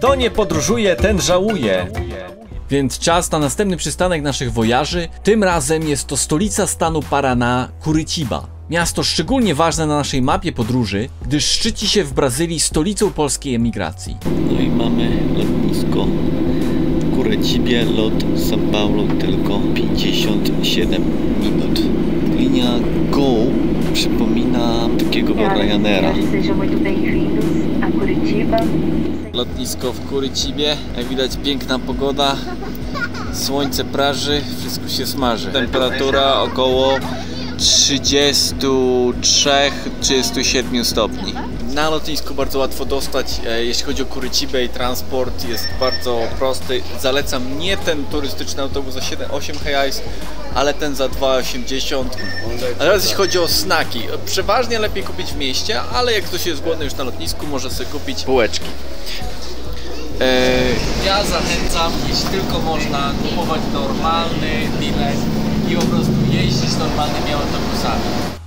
Kto nie podróżuje, ten żałuje. Więc czas na następny przystanek naszych wojaży. Tym razem jest to stolica stanu Paraná, Curitiba. Miasto szczególnie ważne na naszej mapie podróży, gdyż szczyci się w Brazylii stolicą polskiej emigracji. No i mamy lotnisko w Curitiba, lot São Paulo tylko 57 minut. Linia GO przypomina takiego Ryanaira. Lotnisko w Curitibie, jak widać piękna pogoda, słońce praży, wszystko się smaży. Temperatura około 33-37 stopni. Na lotnisku bardzo łatwo dostać, jeśli chodzi o Curitibę i transport jest bardzo prosty. Zalecam nie ten turystyczny autobus za 7-8 reais, ale ten za 2,80. A teraz jeśli chodzi o snaki, przeważnie lepiej kupić w mieście, ale jak ktoś jest głodny już na lotnisku, może sobie kupić bułeczki. Ja zachęcam, jeśli tylko można, kupować normalny bilet i po prostu jeździć normalnymi autobusami.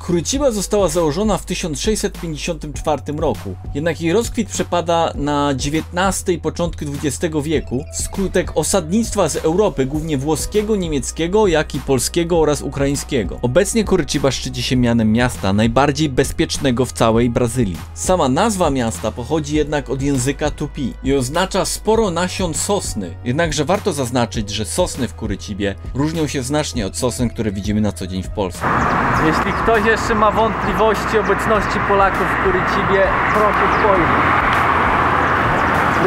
Curitiba została założona w 1654 roku, jednak jej rozkwit przepada na XIX i początku XX wieku wskutek osadnictwa z Europy, głównie włoskiego, niemieckiego, jak i polskiego oraz ukraińskiego. Obecnie Curitiba szczyci się mianem miasta najbardziej bezpiecznego w całej Brazylii. Sama nazwa miasta pochodzi jednak od języka Tupi i oznacza sporo nasion sosny, jednakże warto zaznaczyć, że sosny w Curitibie różnią się znacznie od sosen, które widzimy na co dzień w Polsce. Jeśli ktoś jeszcze ma wątpliwości obecności Polaków w Curitibie, proszę spojrzeć.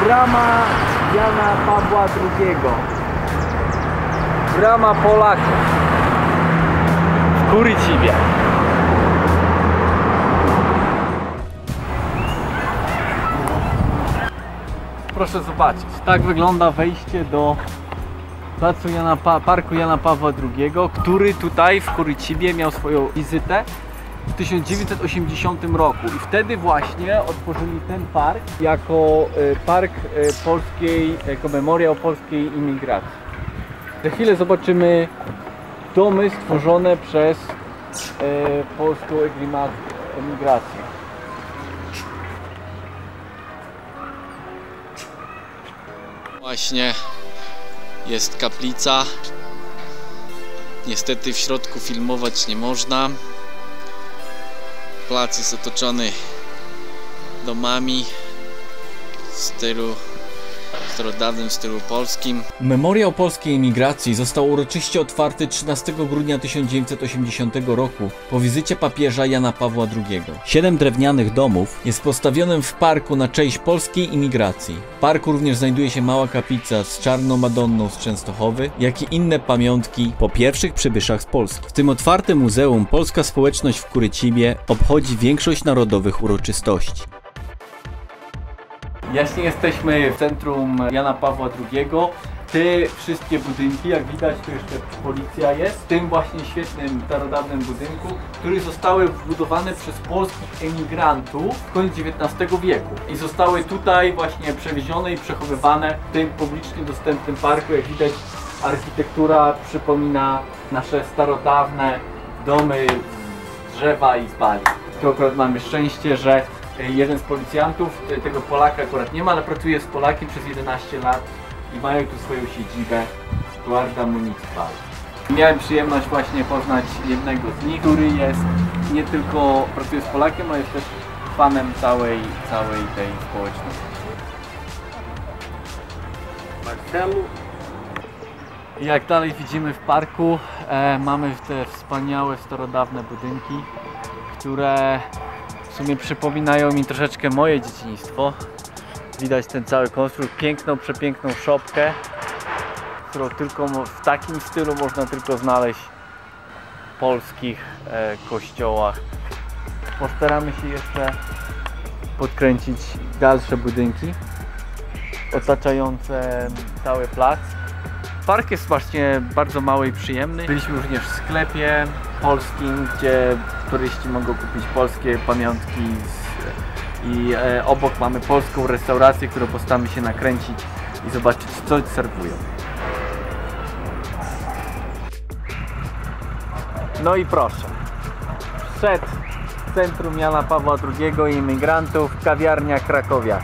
Brama Jana Pawła II. Brama Polaków w Curitibie. Proszę zobaczyć, tak wygląda wejście do Parku Jana Pawła II, który tutaj w Curitibie miał swoją wizytę w 1980 roku i wtedy właśnie otworzyli ten park jako park polskiej, jako memoriał polskiej imigracji. Za chwilę zobaczymy domy stworzone przez polską emigrację. Właśnie jest kaplica. Niestety w środku filmować nie można. Plac jest otoczony domami w starodawnym stylu polskim. Memoriał polskiej emigracji został uroczyście otwarty 13 grudnia 1980 roku po wizycie papieża Jana Pawła II. 7 drewnianych domów jest postawionym w parku na cześć polskiej imigracji. W parku również znajduje się mała kaplica z Czarną Madonną z Częstochowy, jak i inne pamiątki po pierwszych przybyszach z Polski. W tym otwartym muzeum polska społeczność w Curitibie obchodzi większość narodowych uroczystości. Właśnie jesteśmy w centrum Jana Pawła II. Te wszystkie budynki, jak widać, tu jeszcze policja jest, w tym właśnie świetnym, starodawnym budynku, które zostały wbudowane przez polskich emigrantów w koniec XIX wieku i zostały tutaj właśnie przewiezione i przechowywane w tym publicznie dostępnym parku. Jak widać, architektura przypomina nasze starodawne domy z drzewa i z bali. Tu akurat mamy szczęście, że jeden z policjantów, tego Polaka akurat nie ma, ale pracuje z Polakiem przez 11 lat i mają tu swoją siedzibę Guarda Municipal. Miałem przyjemność właśnie poznać jednego z nich, który jest nie tylko pracuje z Polakiem, ale jest też fanem całej tej społeczności. Marcelu. Jak dalej widzimy w parku, mamy te wspaniałe, starodawne budynki, które w sumie przypominają mi troszeczkę moje dzieciństwo. Widać ten cały konstrukt, piękną, przepiękną szopkę, którą tylko w takim stylu można tylko znaleźć w polskich kościołach. Postaramy się jeszcze podkręcić dalsze budynki otaczające cały plac. Park jest właśnie bardzo mały i przyjemny. Byliśmy również w sklepie polskim, gdzie turyści mogą kupić polskie pamiątki i obok mamy polską restaurację, którą postaramy się nakręcić i zobaczyć, co serwują. No i proszę, przed centrum Jana Pawła II i imigrantów, kawiarnia Krakowia.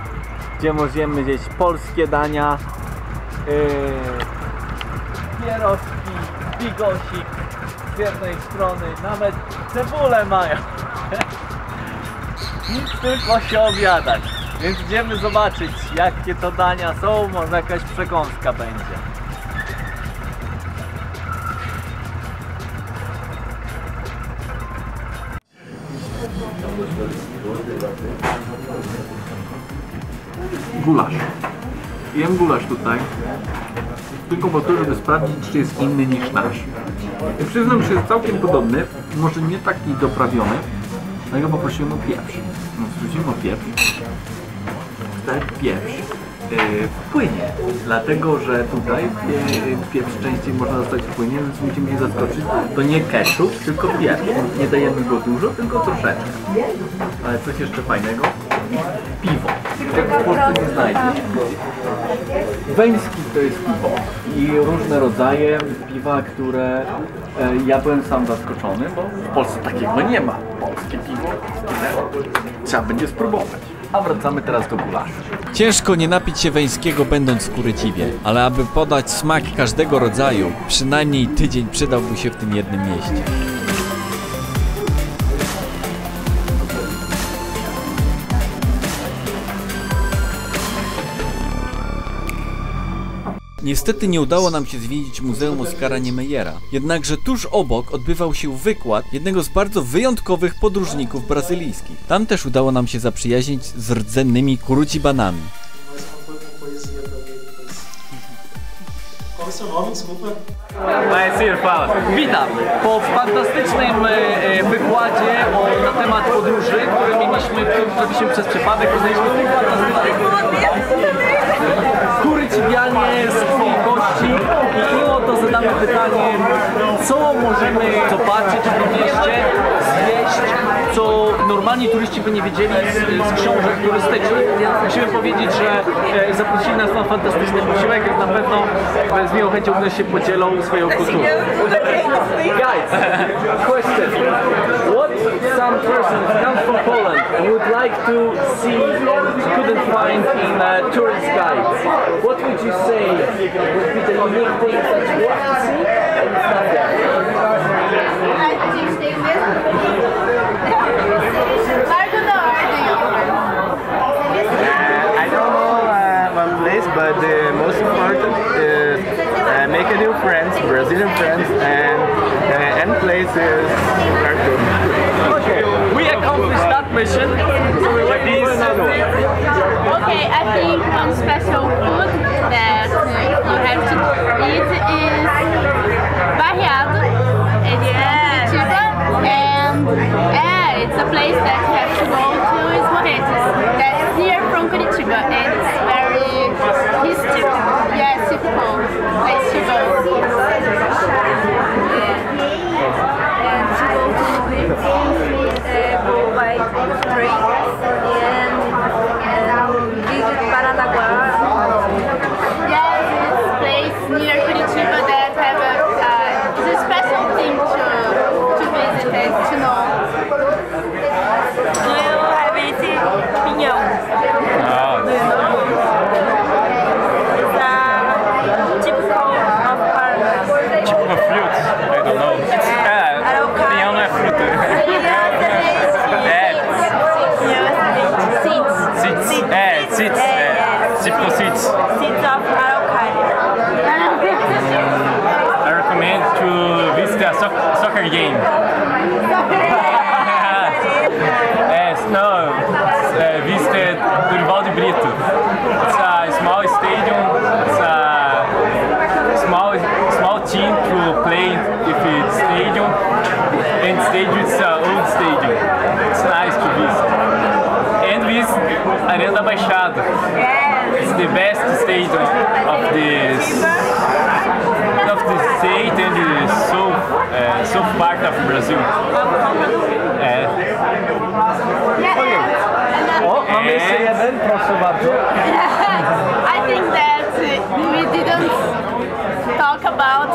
gdzie możemy zjeść polskie dania, pierożki, bigosik z jednej strony, nawet cebulę mają. Nic tylko się obiadać. Więc idziemy zobaczyć, jakie to dania są, może jakaś przekąska będzie. Gulasz. Jem gulasz tutaj, tylko po to, żeby sprawdzić, czy jest inny niż nasz. I przyznam, że jest całkiem podobny, może nie taki doprawiony, ale ja poprosiłem o pieprz. No, zwróciłem o pieprz. Ten pieprz płynie, dlatego że tutaj pieprz częściej można dostać w płynie, więc musimy się zaskoczyć. To nie ketchup, tylko pieprz. Nie dajemy go dużo, tylko troszeczkę. Ale coś jeszcze fajnego? Piwo. Tego w Polsce nie znajdzie. Weński to jest piwo i różne rodzaje piwa, które ja byłem sam zaskoczony, bo w Polsce takiego nie ma. Polskie piwo trzeba będzie spróbować. A wracamy teraz do gulaszu. Ciężko nie napić się weńskiego będąc w Kuryciwie, ale aby podać smak każdego rodzaju, przynajmniej tydzień przydałby się w tym jednym mieście. Niestety nie udało nam się zwiedzić Muzeum Oskara Niemeyera, jednakże tuż obok odbywał się wykład jednego z bardzo wyjątkowych podróżników brazylijskich. Tam też udało nam się zaprzyjaźnić z rdzennymi Kurucibanami. Witam! Po fantastycznym wykładzie na temat podróży, który mieliśmy przez przypadek, poznaliśmy tych fantastycznych Kurycibianie z krwi i kości i mimo to zadamy pytanie, co możemy zobaczyć w tym mieście, zjeść, co normalni turyści by nie wiedzieli z książek turystycznych. Musimy powiedzieć, że zaprosili nas na fantastyczny posiłek, więc na pewno z miłą chęcią się podzielą swoją kulturą. Guys, question. What some persons come from Poland and would like to see and couldn't find in a tourist guide? What would you say would be the unique things that you want to see and it's not there? I don't know one place, but the most important is make a new friends, Brazilian friends, and places are good. Okay, we accomplished that mission. So we're waiting for another one. Okay, I think one special food that you have to eat is barreado. It's Curitiba, and it's a place that you have to go to is Morretes. That's near from Curitiba, and it's very historical. Yeah, typical place to go. Go by train and visit Paranaguá. Yeah, it's a place near Curitiba that have it's a special thing to visit and to know. Do you have eaten pinhão? It's typical of Paraná. Typical fruits? I don't know. Pinhão não é fruta. Seeds. Typical seeds. Seeds of Araucaria. I recommend to visit a soccer game. Visited Dorival de Brito. It's a small stadium. It's a small team to play if it's stadium. And stadium is an old stadium. It's nice to visit. And visit Arena da Baixada. It's the best stadium of the state and the south part of Brazil. Mamy jeszcze jeden, proszę bardzo. I think that we didn't talk about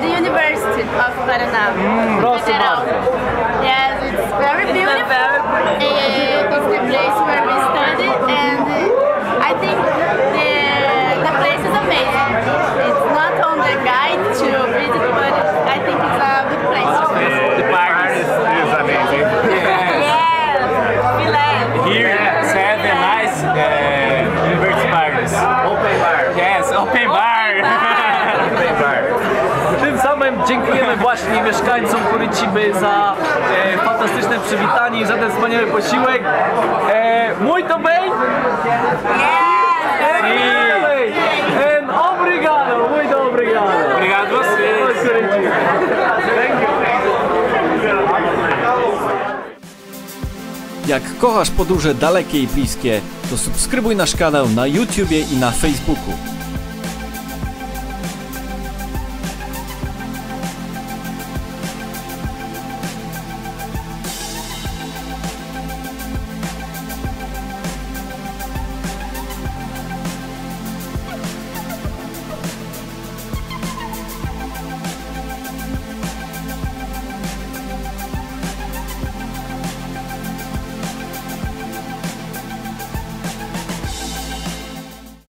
the University of Paraná. Proszę Federal. bardzo. Yes, it's very beautiful. It's the place where we study, and przywitanie i za ten wspaniały posiłek. Muito bem? And obrigado, muito obrigado. Obrigado a vocês. Thank you. Jak kochasz podróże dalekie i bliskie, to subskrybuj nasz kanał na YouTubie i na Facebooku.